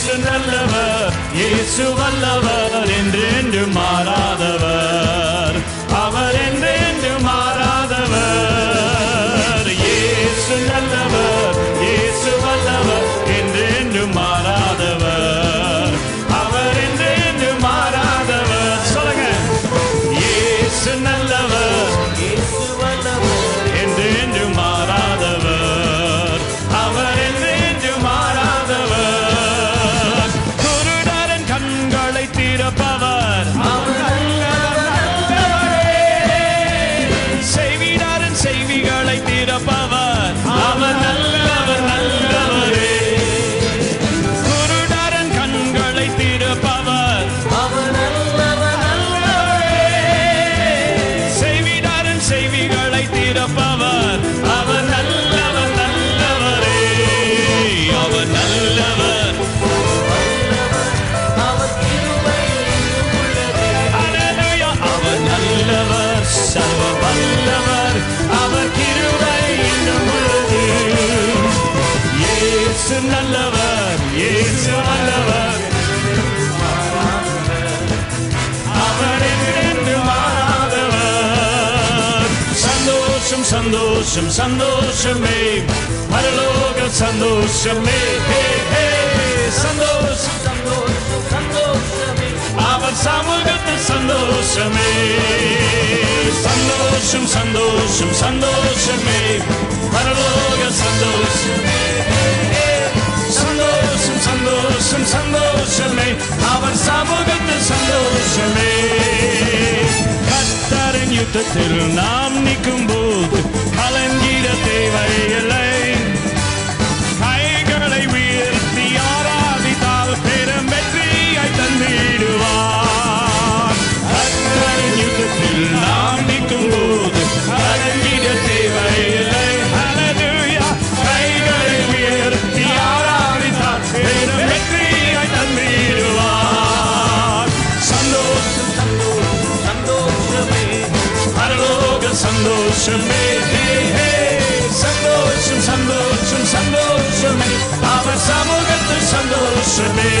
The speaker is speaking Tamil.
இயேசு நல்லவர், இயேசு வல்லவர், என்றென்று மாறாதவர், அவர் என்றென்று மாறாதவர். இயேசு நல்லவர், இயேசு வல்லவர், என்றென்று மாறாதவர், அவர் என்றென்று மாறாதவர். சொல்லுங்க. இயேசு நல்லவர், இயேசு வல்லவர், என்றென்று மாறாதவர், அவர் என்றென்று மாறாதவர். குருடரின் கண்களை திறப்பவர், அவர் நல்லவரே. செய்விடாரின் செய்திகளை திறப்பவர், அவர் நல்லவர் நல்லவரே. குருடரின் கண்களை திறப்பவர், அவர் நல்லவர் நல்லவரே. செய்விடாரின் செய்திகளை திறப்பவர், அவர் நல்லவர் நல்லவரே. அவர் நல்லவர், அவர் கிருபை உள்ளது. அல்லேலூயா. அவர் நல்லவர், சர்வ வல்லவர், அவர் கிருபை இன்னும் உள்ளது. இயேசு நல்லவர், இயேசு வல்லவர், அவர் என்றென்று மாறாதவர். சந்தோஷம் சந்தோஷம் சந்தோஷமே, பரலோக சந்தோஷமே. ஹே, ஹே. சந்தோஷம் சந்தோஷம் சந்தோஷமே, அவர் சமூகத்தில் சந்தோஷமே. சந்தோஷம் சந்தோஷம் சந்தோஷமே, பரலோக சந்தோஷமே. சந்தோஷம் சந்தோஷம் சந்தோஷமே, அவர் சமூகத்தில் சந்தோஷமே. கர்த்தரின் யுத்தத்தில் நாம் நிற்கும் போது கலங்கிட தேவையில்லை. கைகளை உயர்த்தி ஆராதித்தால் பெரும் வெற்றியை தந்திடுவார். கர்த்தரின் யுத்தத்தில் நாம் நிற்கும் போது கலங்கிட தேவையில்லை. ஹல்லேலூயா. கைகளை உயர்த்தி ஆராதித்தால் பெரும் வெற்றியை தந்திடுவார். சந்தோஷம் சந்தோஷம் சந்தோஷமே, பரலோக சந்தோஷமே. ஹே, ஹே. சந்தோஷம் சந்தோஷம் சந்தோஷமே, அவர் சமூகத்தில் சந்தோஷமே.